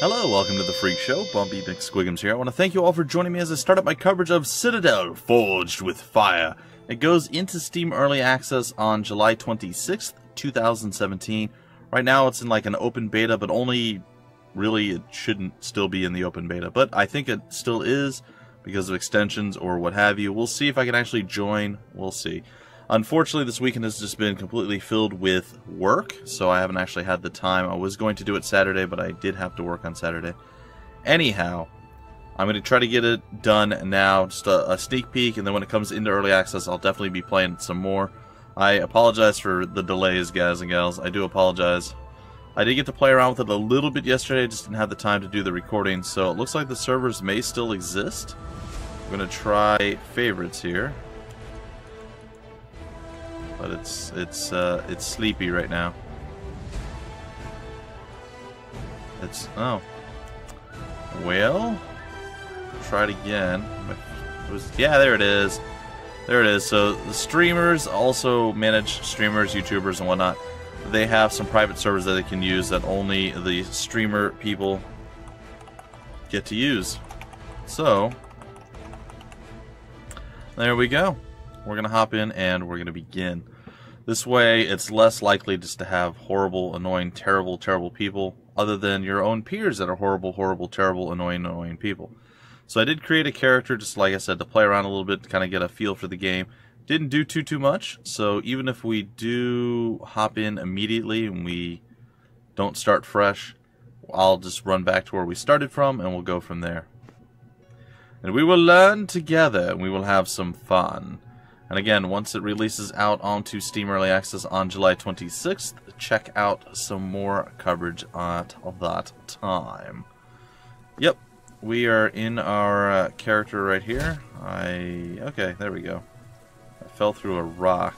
Hello, welcome to the Freak Show. Bumpy McSquigums here. I want to thank you all for joining me as I start up my coverage of Citadel, Forged with Fire. It goes into Steam Early Access on July 26th, 2017. Right now it's in like an open beta, but only really it shouldn't still be in the open beta. But I think it still is because of extensions or what have you. We'll see if I can actually join. We'll see. Unfortunately, this weekend has just been completely filled with work, so I haven't actually had the time. I was going to do it Saturday, but I did have to work on Saturday. Anyhow, I'm going to try to get it done now, just a sneak peek, and then when it comes into early access, I'll definitely be playing some more. I apologize for the delays, guys and gals. I do apologize. I did get to play around with it a little bit yesterday, I just didn't have the time to do the recording, so it looks like the servers may still exist. I'm going to try favorites here. But it's sleepy right now. Oh. Well, try it again. Yeah, there it is. There it is. So the streamers also manage streamers, YouTubers, and whatnot. They have some private servers that they can use that only the streamer people get to use. So there we go. We're going to hop in and we're going to begin. This way, it's less likely just to have horrible, annoying, terrible, terrible people, other than your own peers that are horrible, horrible, terrible, annoying, annoying people. So I did create a character, just like I said, to play around a little bit, to kind of get a feel for the game. Didn't do too much, so even if we do hop in immediately and we don't start fresh, I'll just run back to where we started from and we'll go from there. And we will learn together and we will have some fun. And again, once it releases out onto Steam Early Access on July 26th, check out some more coverage at that time. Yep, we are in our character right here. Okay, there we go. I fell through a rock.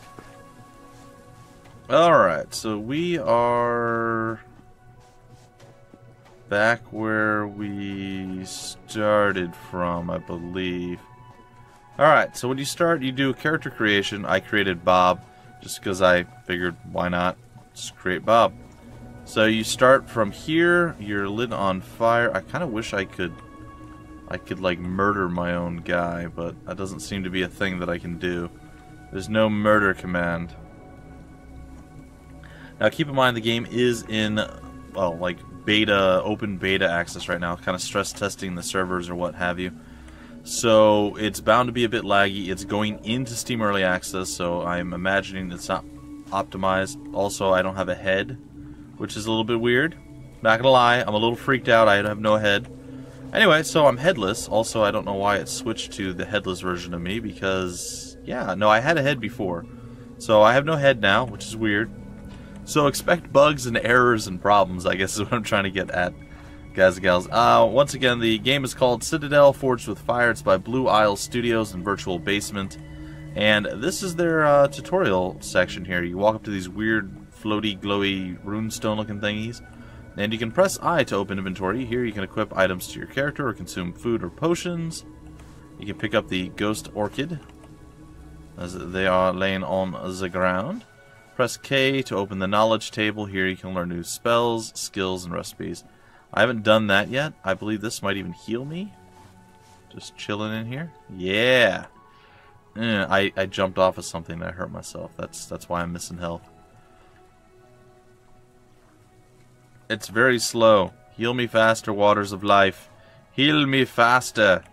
Alright, so we are back where we started from, I believe. Alright, so when you start, you do character creation. I created Bob, just because I figured, why not? Just create Bob. So you start from here, you're lit on fire. I kind of wish I could like murder my own guy, but that doesn't seem to be a thing that I can do. There's no murder command. Now keep in mind the game is in, well, like beta, open beta access right now, kind of stress testing the servers or what have you. So it's bound to be a bit laggy. It's going into Steam Early Access, so I'm imagining it's not optimized. Also, I don't have a head, which is a little bit weird. Not gonna lie, I'm a little freaked out. I have no head. Anyway, so I'm headless. Also, I don't know why it switched to the headless version of me because, yeah, no, I had a head before. So I have no head now, which is weird. So expect bugs and errors and problems, I guess is what I'm trying to get at. Guys and gals, once again, the game is called Citadel, Forged with Fire. It's by Blue Isle Studios and Virtual Basement. And this is their tutorial section here. You walk up to these weird, floaty, glowy, runestone-looking thingies. And you can press I to open inventory. Here you can equip items to your character or consume food or potions. You can pick up the Ghost Orchid, as they are laying on the ground. Press K to open the knowledge table. Here you can learn new spells, skills, and recipes. I haven't done that yet. I believe this might even heal me. Just chilling in here. Yeah. I jumped off of something and I hurt myself. That's why I'm missing health. It's very slow. Heal me faster, waters of life. Heal me faster.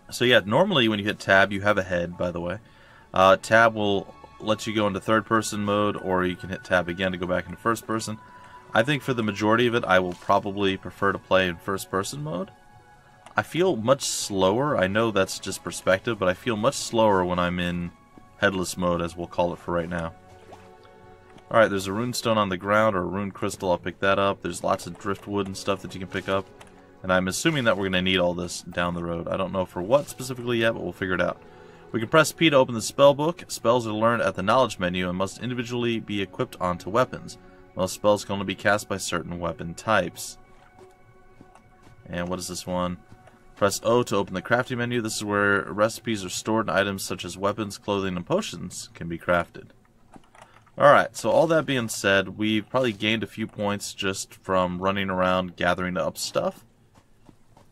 So yeah, normally when you hit tab, you have a head, by the way. Tab will let you go into third person mode, or you can hit tab again to go back into first person. I think for the majority of it, I will probably prefer to play in first-person mode. I feel much slower. I know that's just perspective, but I feel much slower when I'm in headless mode, as we'll call it for right now. Alright, there's a rune stone on the ground, or a rune crystal. I'll pick that up. There's lots of driftwood and stuff that you can pick up. And I'm assuming that we're going to need all this down the road. I don't know for what specifically yet, but we'll figure it out. We can press P to open the spell book. Spells are learned at the knowledge menu and must individually be equipped onto weapons. Most spells can only be cast by certain weapon types. And what is this one? Press O to open the crafting menu. This is where recipes are stored and items such as weapons, clothing, and potions can be crafted. Alright, so all that being said, we've probably gained a few points just from running around gathering up stuff.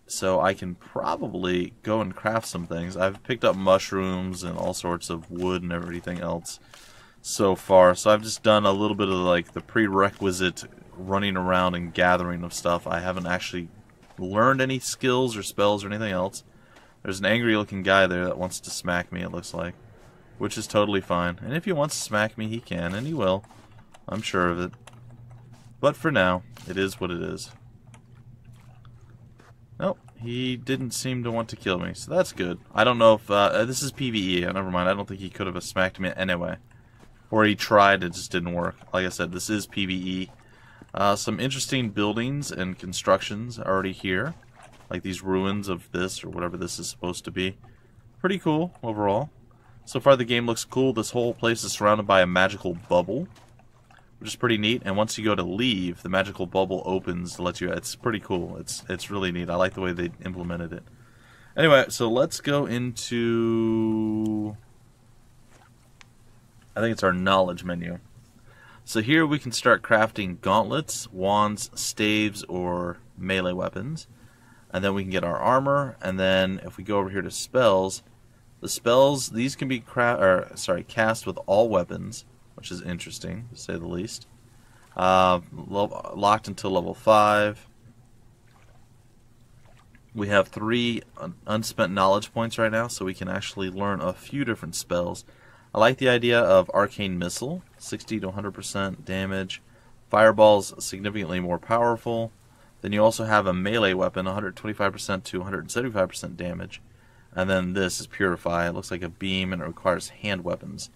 So I can probably go and craft some things. I've picked up mushrooms and all sorts of wood and everything else so far. So I've just done a little bit of like the prerequisite running around and gathering of stuff. I haven't actually learned any skills or spells or anything else. There's an angry looking guy there that wants to smack me, it looks like. Which is totally fine. And if he wants to smack me, he can, and he will. I'm sure of it. But for now, it is what it is. Nope, he didn't seem to want to kill me, so that's good. I don't know if... this is PvE, never mind. I don't think he could have smacked me anyway. Or he tried, it just didn't work. Like I said, this is PvE. Some interesting buildings and constructions already here. Like these ruins of this, or whatever this is supposed to be. Pretty cool, overall. So far the game looks cool. This whole place is surrounded by a magical bubble, which is pretty neat. And once you go to leave, the magical bubble opens to let you... It's pretty cool. It's really neat. I like the way they implemented it. Anyway, so let's go into... I think it's our knowledge menu. So here we can start crafting gauntlets, wands, staves, or melee weapons. And then we can get our armor. And then if we go over here to spells... The spells, these can be cast with all weapons, which is interesting, to say the least. Locked until level 5. We have 3 unspent knowledge points right now, so we can actually learn a few different spells. I like the idea of Arcane Missile, 60 to 100% damage. Fireball's significantly more powerful. Then you also have a melee weapon, 125% to 175% damage. And then this is Purify. It looks like a beam and it requires hand weapons.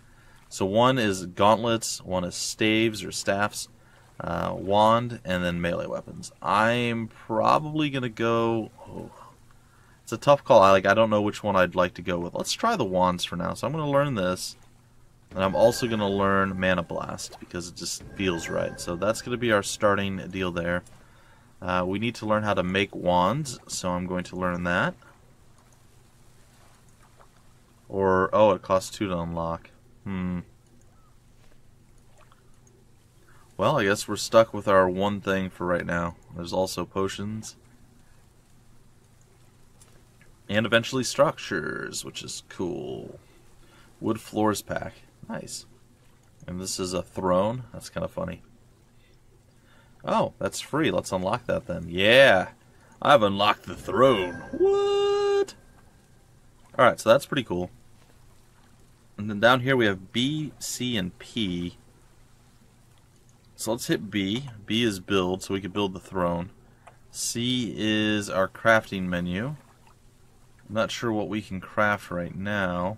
So one is gauntlets, one is staves or staffs, wand, and then melee weapons. I'm probably going to go... Oh, it's a tough call. I don't know which one I'd like to go with. Let's try the wands for now. So I'm going to learn this. And I'm also going to learn Mana Blast because it just feels right. So that's going to be our starting deal there. We need to learn how to make wands. So I'm going to learn that. Or, oh, it costs 2 to unlock. Well, I guess we're stuck with our one thing for right now. There's also potions. And eventually structures, which is cool. Wood floors pack. Nice. And this is a throne. That's kind of funny. Oh, that's free. Let's unlock that then. Yeah! I've unlocked the throne. What? Alright, so that's pretty cool. And then down here we have B, C, and P. So let's hit B. B is build, so we can build the throne. C is our crafting menu. I'm not sure what we can craft right now.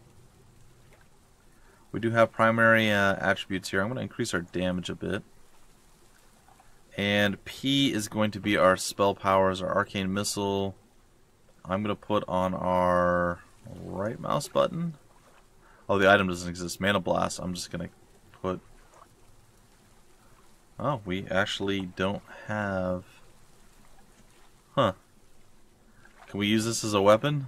We do have primary attributes here. I'm going to increase our damage a bit. And P is going to be our spell powers, our arcane missile. I'm going to put on our right mouse button. Oh, the item doesn't exist. Mana Blast. I'm just going to put... Oh, we actually don't have... Huh. Can we use this as a weapon?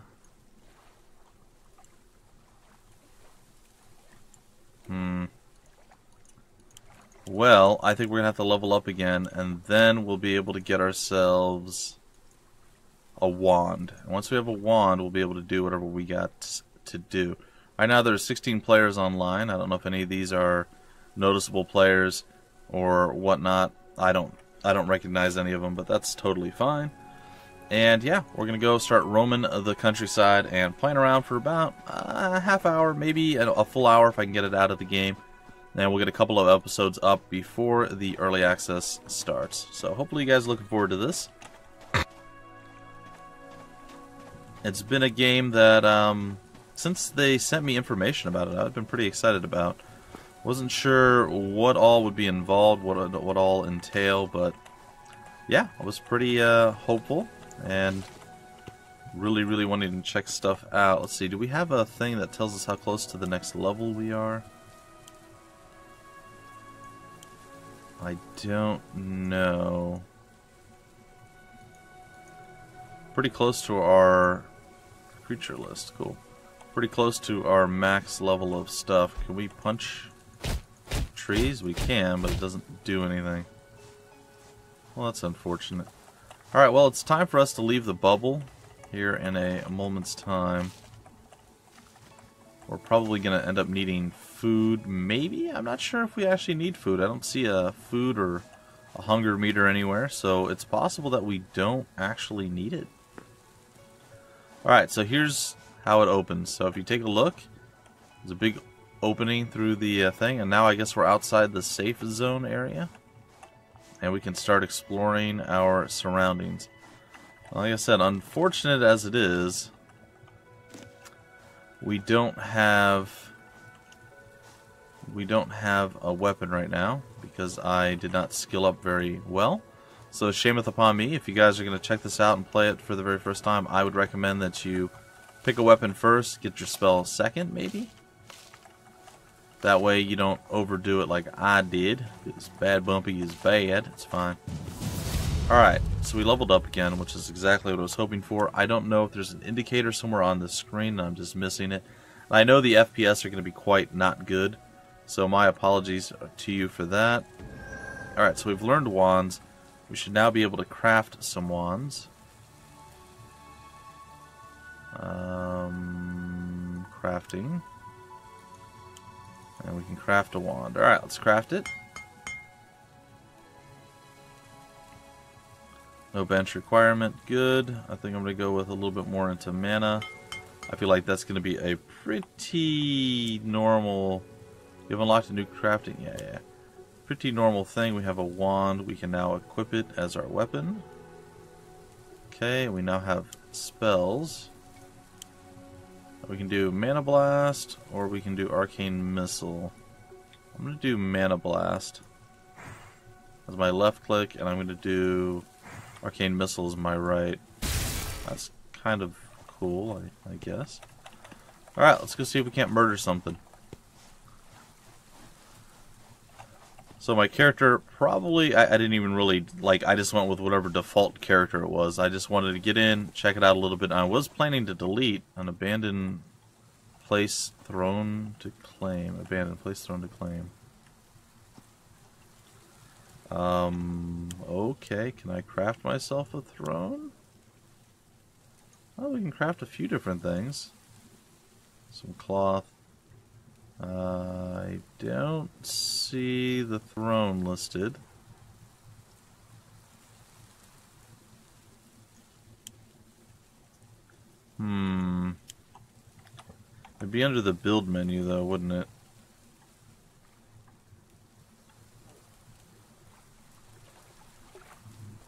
Well, I think we're going to have to level up again, and then we'll be able to get ourselves a wand. And once we have a wand, we'll be able to do whatever we got to do. Right now there's 16 players online. I don't know if any of these are noticeable players or whatnot. I don't recognize any of them, but that's totally fine. And yeah, we're going to go start roaming the countryside and playing around for about a half hour, maybe a full hour if I can get it out of the game. And we'll get a couple of episodes up before the early access starts. So hopefully you guys are looking forward to this. It's been a game that, since they sent me information about it, I've been pretty excited about. Wasn't sure what all would be involved, what all entail, but yeah, I was pretty hopeful and really wanting to check stuff out. Let's see, do we have a thing that tells us how close to the next level we are? I don't know. Pretty close to our creature list. Cool. Pretty close to our max level of stuff. Can we punch trees? We can, but it doesn't do anything. Well, that's unfortunate. Alright, well, it's time for us to leave the bubble here in a moment's time. We're probably going to end up needing food, maybe? I'm not sure if we actually need food. I don't see a food or a hunger meter anywhere, so it's possible that we don't actually need it. Alright, so here's how it opens. So if you take a look, there's a big opening through the thing, and now I guess we're outside the safe zone area. And we can start exploring our surroundings. Like I said, unfortunate as it is, we don't have a weapon right now because I did not skill up very well. So shameth upon me. If you guys are going to check this out and play it for the very first time, I would recommend that you pick a weapon first, get your spell second, maybe. That way you don't overdo it like I did. Because bad bumpy is bad. It's fine. Alright, so we leveled up again, which is exactly what I was hoping for. I don't know if there's an indicator somewhere on the screen, and I'm just missing it. I know the FPS are going to be quite not good, so my apologies to you for that. Alright, so we've learned wands. We should now be able to craft some wands. Crafting. And we can craft a wand. Alright, let's craft it. No bench requirement. Good. I think I'm going to go with a little bit more into mana. I feel like that's going to be a pretty normal... You've unlocked a new crafting... Yeah. Pretty normal thing. We have a wand. We can now equip it as our weapon. Okay, we now have spells. We can do Mana Blast, or we can do Arcane Missile. I'm going to do Mana Blast as my left click, and I'm going to do Arcane Missile as my right. That's kind of cool, I guess. Alright, let's go see if we can't murder something. So my character probably, I didn't even really, I just went with whatever default character it was. I just wanted to get in, check it out a little bit. I was planning to delete an abandoned place throne to claim. Abandoned place throne to claim. Okay, can I craft myself a throne? Oh, we can craft a few different things. Some cloth. I don't see the throne listed. It'd be under the build menu though, wouldn't it?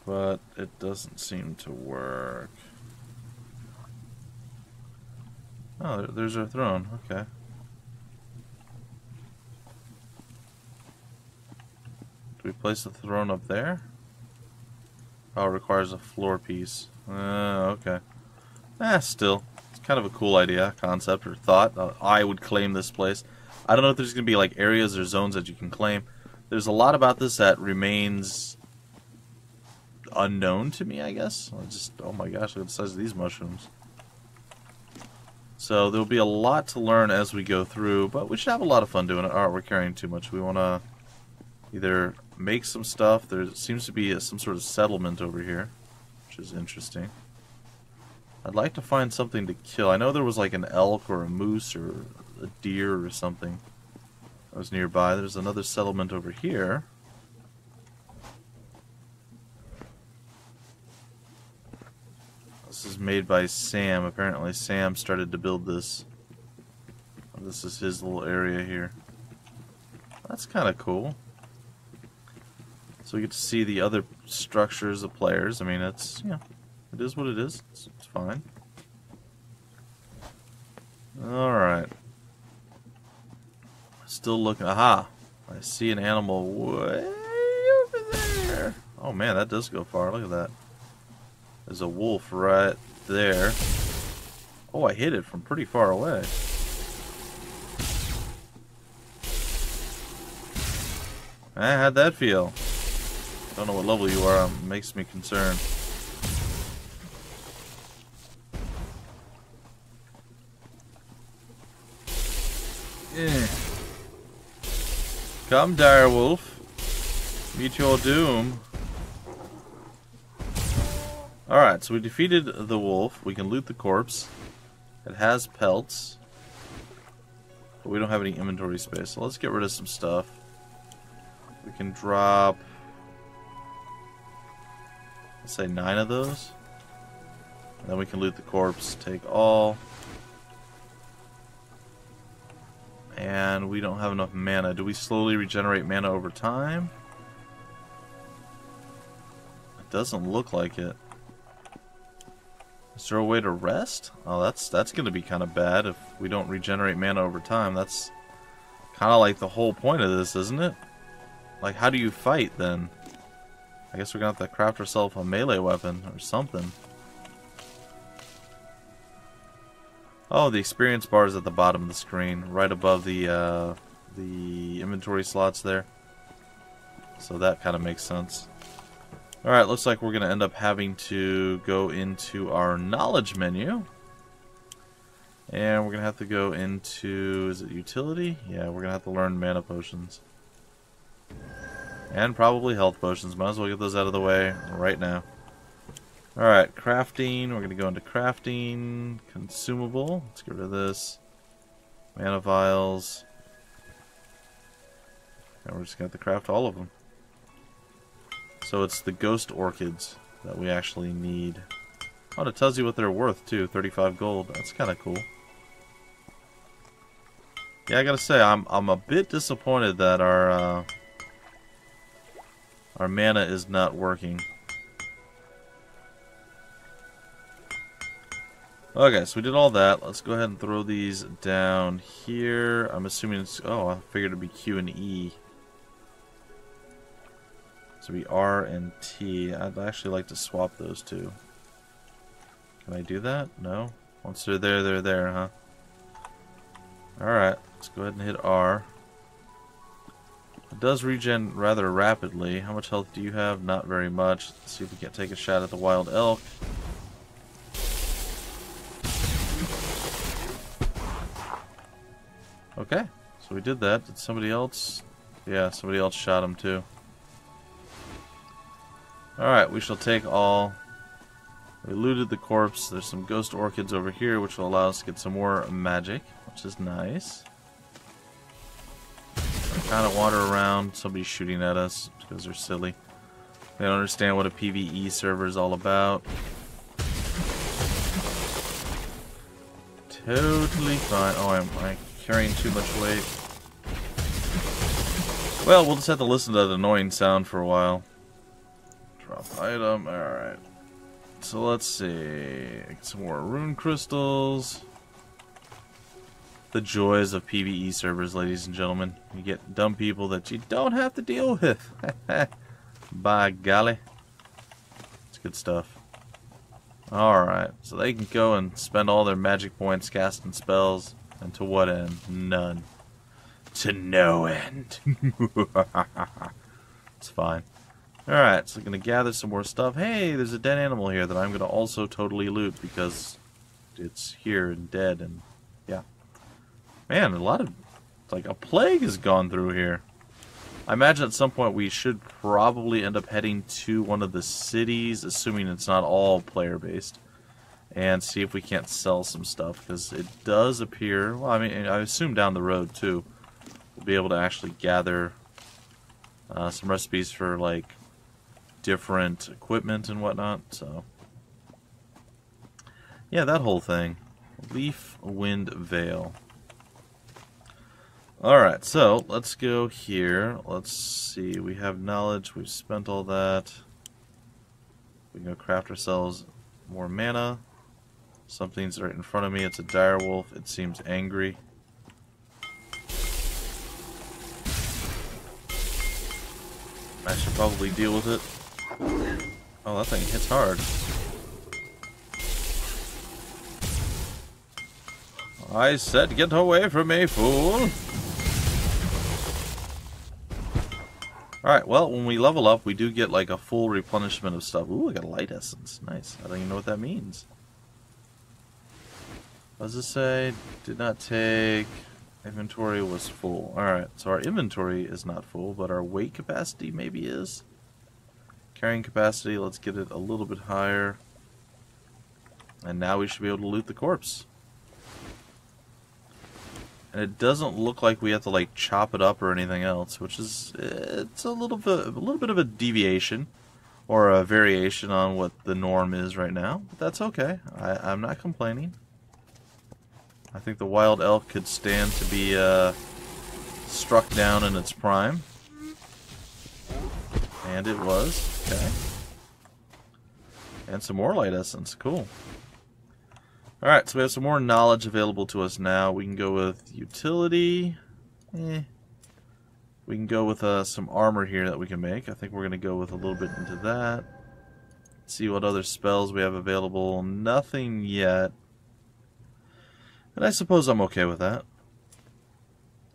But it doesn't seem to work. Oh, there's our throne. Okay. Do we place the throne up there? Oh, it requires a floor piece. Okay. Still. It's kind of a cool idea, concept, or thought. I would claim this place. I don't know if there's going to be like areas or zones that you can claim. There's a lot about this that remains unknown to me, I guess. Oh my gosh, look at the size of these mushrooms. So there'll be a lot to learn as we go through, but we should have a lot of fun doing it. Alright, we're carrying too much. We want to either make some stuff. There seems to be some sort of settlement over here, which is interesting. I'd like to find something to kill. I know there was like an elk or a moose or a deer or something that was nearby. There's another settlement over here. This is made by Sam. Apparently Sam started to build this. This is his little area here. That's kind of cool. So we get to see the other structures of players. I mean, it's, you know, it is what it is. It's fine. Alright. Still looking. Aha! I see an animal way over there. Oh man, that does go far. Look at that. There's a wolf right there. Oh, I hit it from pretty far away. How'd that feel? Don't know what level you are. It makes me concerned. Come, direwolf. Meet your doom. Alright, so we defeated the wolf. We can loot the corpse. It has pelts. But we don't have any inventory space, so let's get rid of some stuff. We can drop, let's say 9 of those. And then we can loot the corpse, take all. And we don't have enough mana. Do we slowly regenerate mana over time? It doesn't look like it. Is there a way to rest? Oh, that's going to be kind of bad if we don't regenerate mana over time. That's kind of like the whole point of this, isn't it? Like, how do you fight then? I guess we're going to have to craft ourselves a melee weapon or something. Oh, the experience bar is at the bottom of the screen, right above the inventory slots there. So that kind of makes sense. Alright, looks like we're going to end up having to go into our knowledge menu. And we're going to have to go into, is it utility? Yeah, we're going to have to learn mana potions. And probably health potions. Might as well get those out of the way right now. Alright, crafting. We're going to go into crafting. Consumable. Let's get rid of this. Mana vials. And we're just going to have to craft all of them. So it's the ghost orchids that we actually need. Oh, and it tells you what they're worth too. 35 gold. That's kind of cool. Yeah, I gotta say, I'm a bit disappointed that our mana is not working. Okay, so we did all that. Let's go ahead and throw these down here. I'm assuming it's... Oh, I figured it'd be Q and E. So it'd be R and T. I'd actually like to swap those two. Can I do that? No? Once they're there, huh? Alright, let's go ahead and hit R. It does regen rather rapidly. How much health do you have? Not very much. Let's see if we can take a shot at the wild elk. Okay, so we did that. Did somebody else? Yeah, somebody else shot him too. Alright, we shall take all. We looted the corpse. There's some ghost orchids over here, which will allow us to get some more magic, which is nice. I kind of wander around. Somebody's shooting at us because they're silly. They don't understand what a PvE server is all about. Totally fine. Oh, am I carrying too much weight? Well, we'll just have to listen to that annoying sound for a while. Drop item. Alright. So let's see. Get some more rune crystals. The joys of PvE servers, ladies and gentlemen. You get dumb people that you don't have to deal with. By golly. It's good stuff. Alright, so they can go and spend all their magic points casting spells. And to what end? None. To no end. It's fine. Alright, so I'm going to gather some more stuff. Hey, there's a dead animal here that I'm going to also totally loot because it's here and dead and yeah. Man, a lot of, like, a plague has gone through here. I imagine at some point we should probably end up heading to one of the cities, assuming it's not all player-based, and see if we can't sell some stuff, because it does appear, well, I mean, I assume down the road, too, we'll be able to actually gather some recipes for, like, different equipment and whatnot, so. Yeah, that whole thing. Leaf Wind Veil. Alright, so let's go here. Let's see. We have knowledge. We've spent all that. We can go craft ourselves more mana. Something's right in front of me. It's a direwolf. It seems angry. I should probably deal with it. Oh, that thing hits hard. I said get away from me, fool! Alright, well, when we level up, we do get like a full replenishment of stuff. Ooh, I got a light essence. Nice. I don't even know what that means. What does it say? Did not take Inventory was full. Alright, so our inventory is not full, but our weight capacity maybe is. Carrying capacity, let's get it a little bit higher. And now we should be able to loot the corpse. And it doesn't look like we have to like chop it up or anything else, which is it's a little bit of a deviation or a variation on what the norm is right now. But that's okay. I'm not complaining. I think the wild elk could stand to be struck down in its prime. And it was. Okay. And some more light essence. Cool. Alright, so we have some more knowledge available to us now. We can go with utility. We can go with some armor here that we can make. I think we're going to go with a little bit into that. See what other spells we have available. Nothing yet. And I suppose I'm okay with that.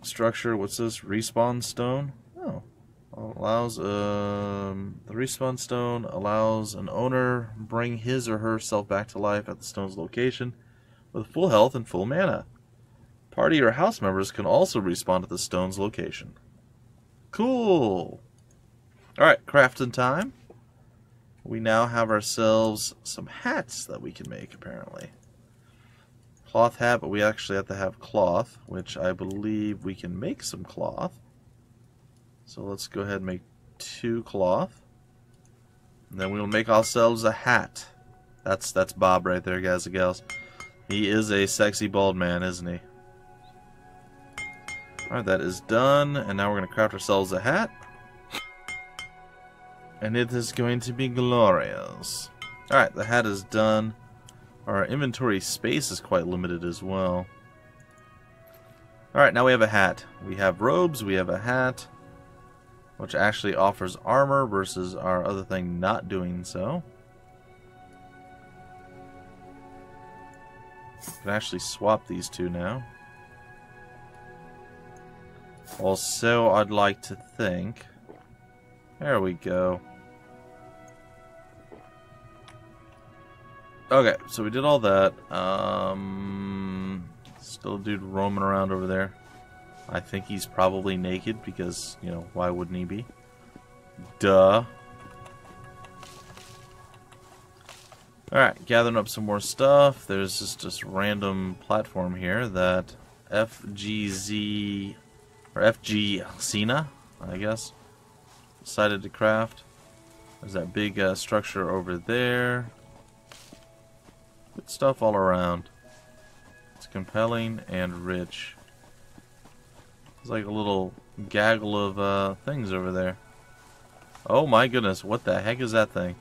Structure, what's this? Respawn stone? Oh. Allows, the respawn stone allows an owner bring his or herself back to life at the stone's location with full health and full mana. Party or house members can also respawn at the stone's location. Cool! Alright, crafting time. We now have ourselves some hats that we can make, apparently. Cloth hat, but we actually have to have cloth, which I believe we can make some cloth. So let's go ahead and make 2 cloth. And then we'll make ourselves a hat. That's Bob right there, guys and gals. He is a sexy bald man, isn't he? Alright, that is done. And now we're going to craft ourselves a hat. And it is going to be glorious. Alright, the hat is done. Our inventory space is quite limited as well. Alright, now we have a hat. We have robes, we have a hat, which actually offers armor versus our other thing not doing so. We can actually swap these two now. Also, I'd like to think... There we go. Okay, so we did all that. Still a dude roaming around over there. I think he's probably naked because, you know, why wouldn't he be? Duh. Alright, gathering up some more stuff. There's just this random platform here that FGZ, or FG Cena, I guess, decided to craft. There's that big structure over there. Good stuff all around. It's compelling and rich. There's like a little gaggle of things over there. Oh my goodness, what the heck is that thing?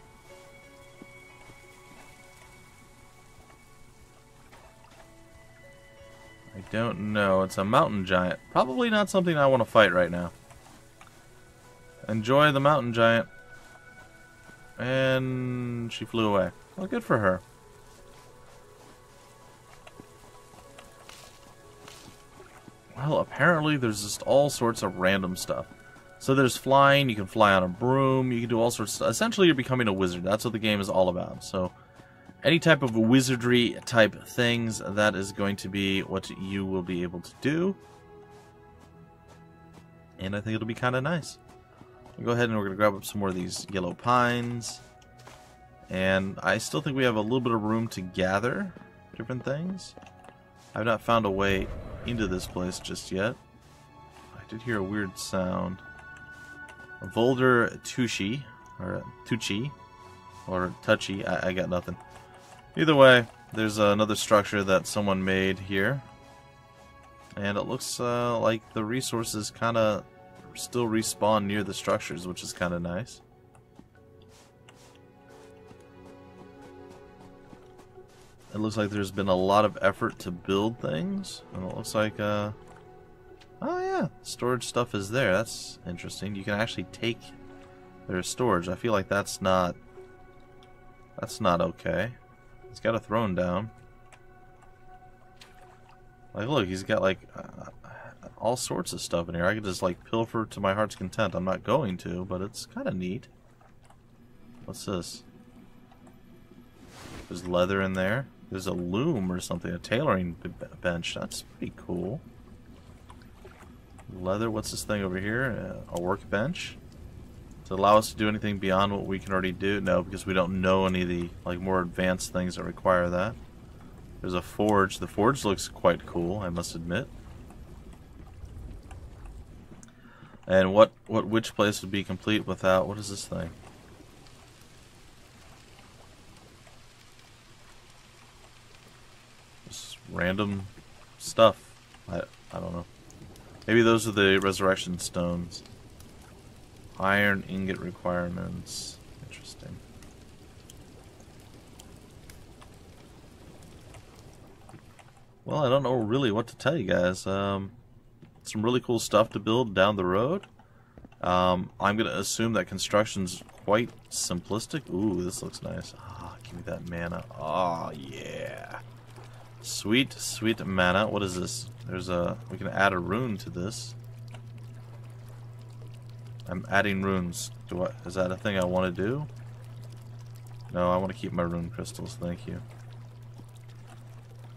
I don't know. It's a mountain giant. Probably not something I want to fight right now. Enjoy the mountain giant. And she flew away. Well, good for her. Well, apparently there's just all sorts of random stuff. So there's flying, you can fly on a broom, you can do all sorts of stuff. Essentially, you're becoming a wizard. That's what the game is all about. So any type of wizardry type things, that is going to be what you will be able to do. And I think it'll be kind of nice. We'll go ahead and we're going to grab up some more of these yellow pines. And I still think we have a little bit of room to gather different things. I've not found a way into this place just yet. I did hear a weird sound. A Volder Tushi, or Tucci, or Touchy, I got nothing. Either way, there's another structure that someone made here. And it looks like the resources kind of still respawn near the structures, which is kind of nice. It looks like there's been a lot of effort to build things. And it looks like, oh yeah, storage stuff is there. That's interesting. You can actually take their storage. I feel like that's not okay. He's got a throne down. Like, look, he's got like all sorts of stuff in here. I could just like pilfer to my heart's content. I'm not going to, but it's kind of neat. What's this? There's leather in there. There's a loom or something, a tailoring bench. That's pretty cool. Leather, what's this thing over here? A workbench? To allow us to do anything beyond what we can already do? No, because we don't know any of the like more advanced things that require that. There's a forge. The forge looks quite cool, I must admit. And which place would be complete without, what is this thing? Just random stuff. I don't know. Maybe those are the resurrection stones. Iron ingot requirements. Interesting. Well, I don't know really what to tell you guys. Some really cool stuff to build down the road. I'm going to assume that construction's quite simplistic. Ooh, this looks nice. Ah, give me that mana. Oh, yeah. Sweet, sweet mana. What is this? We can add a rune to this. I'm adding runes. Is that a thing I want to do? No, I want to keep my rune crystals. Thank you.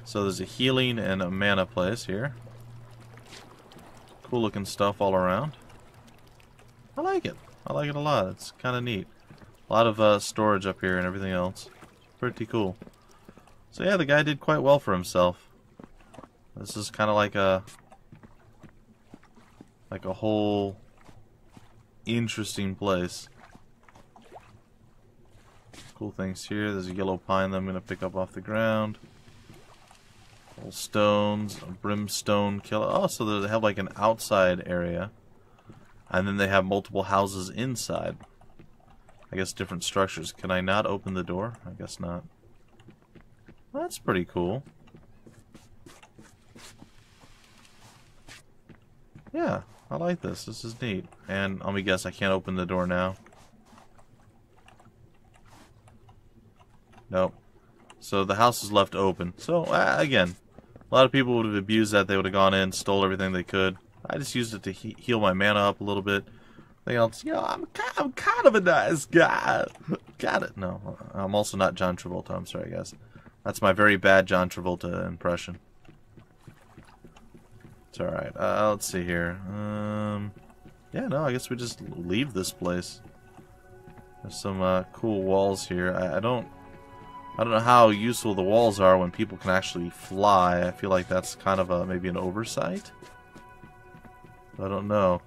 So there's a healing and a mana place here. Cool looking stuff all around. I like it. I like it a lot. It's kind of neat. A lot of storage up here and everything else. Pretty cool. So yeah, the guy did quite well for himself. This is kind of like a whole interesting place. Cool things here. There's a yellow pine that I'm going to pick up off the ground. Little stones, a brimstone killer. Oh, so they have like an outside area. And then they have multiple houses inside. I guess different structures. Can I not open the door? I guess not. That's pretty cool. Yeah, I like this. This is neat. And let me guess, I can't open the door now. Nope. So the house is left open. So, again, a lot of people would have abused that. They would have gone in, stole everything they could. I just used it to heal my mana up a little bit. Anything else? You know, I'm kind of a nice guy. Got it. No, I'm also not John Travolta. I'm sorry, guys. That's my very bad John Travolta impression. It's alright. Let's see here. Yeah, no, I guess we just leave this place. There's some cool walls here. I don't know how useful the walls are when people can actually fly. I feel like that's kind of maybe an oversight. I don't know.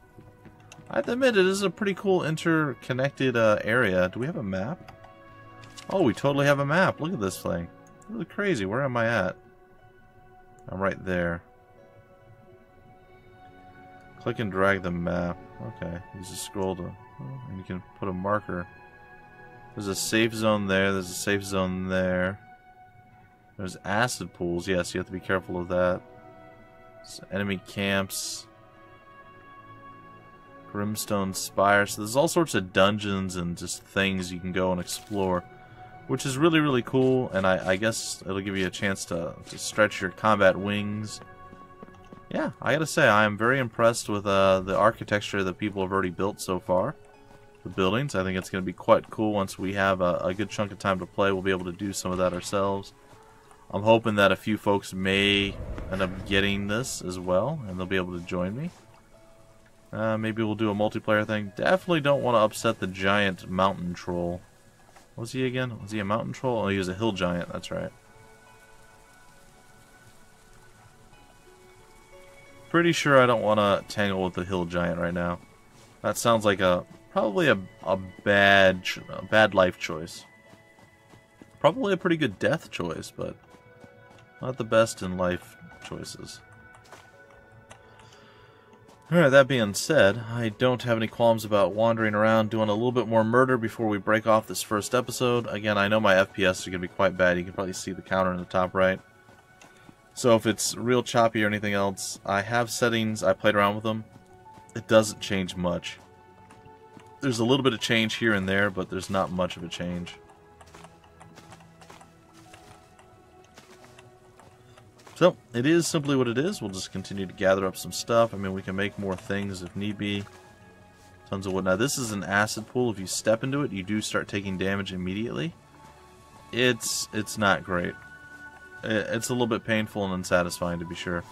I have to admit, it is a pretty cool interconnected area. Do we have a map? Oh, we totally have a map. Look at this thing. Really crazy. Where am I at? I'm right there. Click and drag the map. Okay. Use the scroll to... and you can put a marker. There's a safe zone there. There's a safe zone there. There's acid pools. Yes, you have to be careful of that. So enemy camps. Brimstone Spire. So there's all sorts of dungeons and just things you can go and explore, which is really, really cool. And I guess it'll give you a chance to stretch your combat wings. Yeah, I gotta say, I am very impressed with the architecture that people have already built so far. The buildings. I think it's going to be quite cool once we have a good chunk of time to play. We'll be able to do some of that ourselves. I'm hoping that a few folks may end up getting this as well, and they'll be able to join me. Maybe we'll do a multiplayer thing. Definitely don't want to upset the giant mountain troll. What was he again? Was he a mountain troll? Oh, he was a hill giant. That's right. Pretty sure I don't want to tangle with the hill giant right now. That sounds like probably a bad life choice. Probably a pretty good death choice, but not the best in life choices. Alright, that being said, I don't have any qualms about wandering around doing a little bit more murder before we break off this first episode. Again, I know my FPS are going to be quite bad. You can probably see the counter in the top right. So if it's real choppy or anything else, I have settings. I played around with them. It doesn't change much. There's a little bit of change here and there, but there's not much of a change. So, it is simply what it is. We'll just continue to gather up some stuff. I mean, we can make more things if need be. Tons of wood. Now, this is an acid pool. If you step into it, you do start taking damage immediately. It's not great. It's a little bit painful and unsatisfying, to be sure.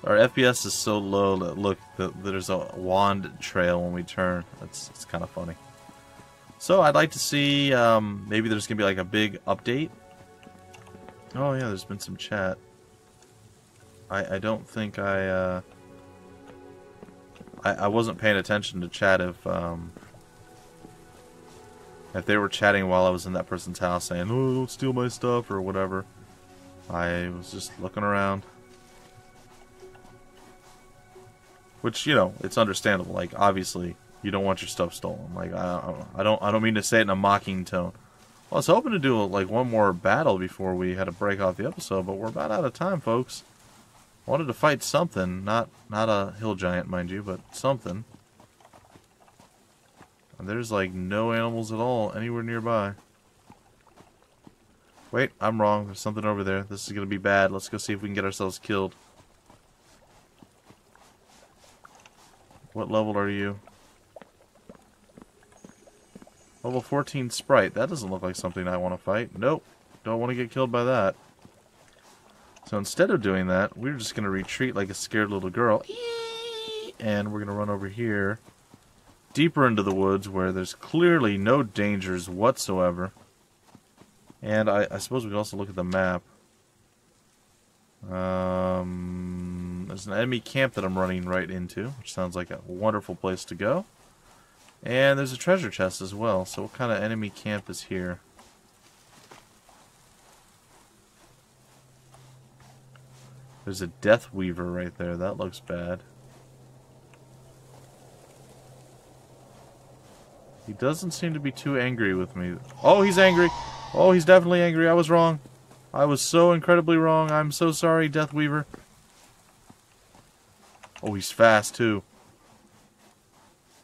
Our FPS is so low that, look, there's a wand trail when we turn. It's kind of funny. So I'd like to see, maybe there's going to be like a big update. Oh yeah, there's been some chat. I don't think I wasn't paying attention to chat if they were chatting while I was in that person's house saying, oh, don't steal my stuff or whatever. I was just looking around. Which, you know, it's understandable. Like, obviously, you don't want your stuff stolen. Like, I don't mean to say it in a mocking tone. Well, I was hoping to do, like, one more battle before we had to break off the episode, but we're about out of time, folks. I wanted to fight something. Not a hill giant, mind you, but something. And there's, like, no animals at all anywhere nearby. Wait, I'm wrong. There's something over there. This is going to be bad. Let's go see if we can get ourselves killed. What level are you? Level 14 Sprite. That doesn't look like something I want to fight. Nope. Don't want to get killed by that. So instead of doing that, we're just going to retreat like a scared little girl. And we're going to run over here. Deeper into the woods where there's clearly no dangers whatsoever. And I suppose we can also look at the map. There's an enemy camp that I'm running right into, which sounds like a wonderful place to go. And there's a treasure chest as well. So what kind of enemy camp is here? There's a Death Weaver right there. That looks bad. He doesn't seem to be too angry with me. Oh, he's angry. Oh, he's definitely angry. I was wrong. I was so incredibly wrong. I'm so sorry, Death Weaver. Oh, he's fast, too.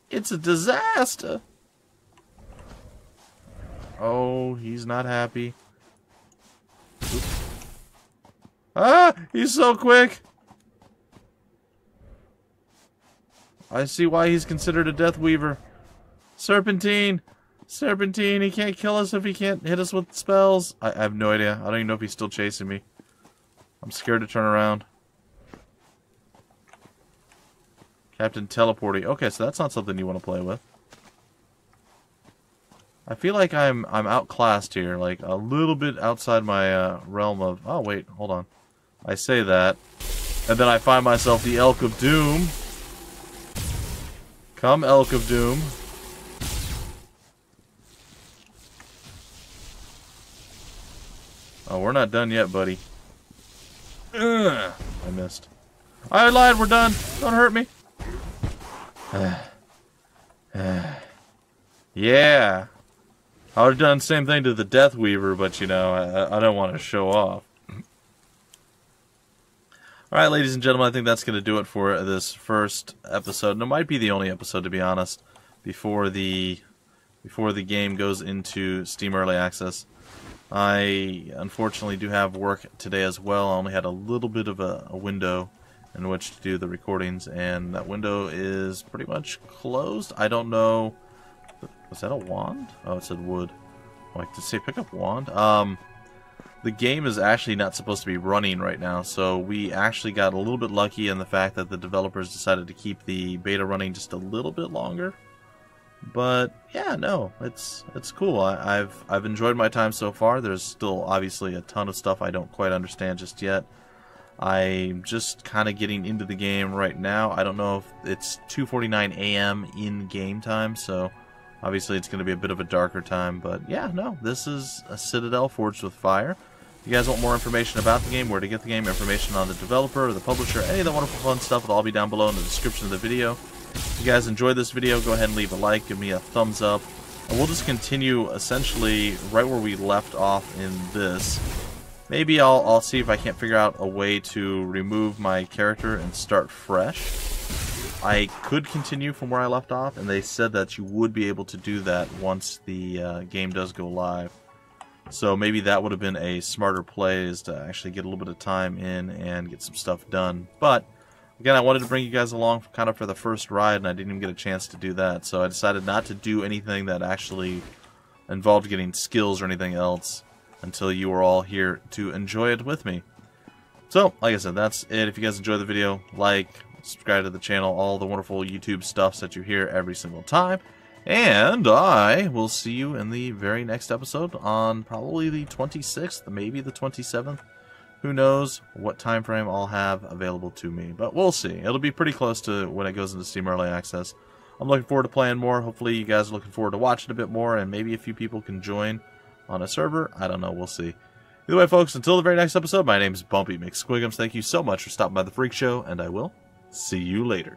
It's a disaster. Oh, he's not happy. Oops. Ah! He's so quick! I see why he's considered a Death Weaver. Serpentine! Serpentine, he can't kill us if he can't hit us with spells. I have no idea. I don't even know if he's still chasing me. I'm scared to turn around. Captain Teleporty. Okay, so that's not something you want to play with. I feel like I'm outclassed here, like a little bit outside my realm of... Oh, wait, hold on. I say that, and then I find myself the Elk of Doom. Come, Elk of Doom. Oh, we're not done yet, buddy. Ugh, I missed. I lied, we're done. Don't hurt me. Yeah. I would have done the same thing to the Death Weaver, but, you know, I don't want to show off. Alright, ladies and gentlemen, I think that's going to do it for this first episode. And it might be the only episode, to be honest, before the game goes into Steam Early Access. I, unfortunately, do have work today as well. I only had a little bit of a window in which to do the recordings, and that window is pretty much closed. I don't know... Was that a wand? Oh, it said wood. Oh, did it say pick up wand? The game is actually not supposed to be running right now, so we actually got a little bit lucky in the fact that the developers decided to keep the beta running just a little bit longer. But yeah, no, it's cool. I've enjoyed my time so far. There's still obviously a ton of stuff I don't quite understand just yet. I'm just kind of getting into the game right now. I don't know if it's 2:49 a.m. in game time, so obviously it's going to be a bit of a darker time. But yeah, no, this is a Citadel Forged with Fire. If you guys want more information about the game, where to get the game, information on the developer or the publisher, any of that wonderful fun stuff, it'll all be down below in the description of the video. If you guys enjoyed this video, go ahead and leave a like, give me a thumbs up, and we'll just continue essentially right where we left off in this. Maybe I'll see if I can't figure out a way to remove my character and start fresh. I could continue from where I left off, and they said that you would be able to do that once the game does go live. So maybe that would have been a smarter play, is to actually get a little bit of time in and get some stuff done. But again, I wanted to bring you guys along kind of for the first ride, and I didn't even get a chance to do that. So I decided not to do anything that actually involved getting skills or anything else until you were all here to enjoy it with me. So, like I said, that's it. If you guys enjoyed the video, like, subscribe to the channel, all the wonderful YouTube stuff that you hear every single time. And I will see you in the very next episode on probably the 26th, maybe the 27th. Who knows what time frame I'll have available to me, but we'll see. It'll be pretty close to when it goes into Steam Early Access. I'm looking forward to playing more. Hopefully you guys are looking forward to watching a bit more, and maybe a few people can join on a server. I don't know. We'll see. Either way, folks, until the very next episode, my name is Bumpy McSquigums. Thank you so much for stopping by the Freak Show, and I will see you later.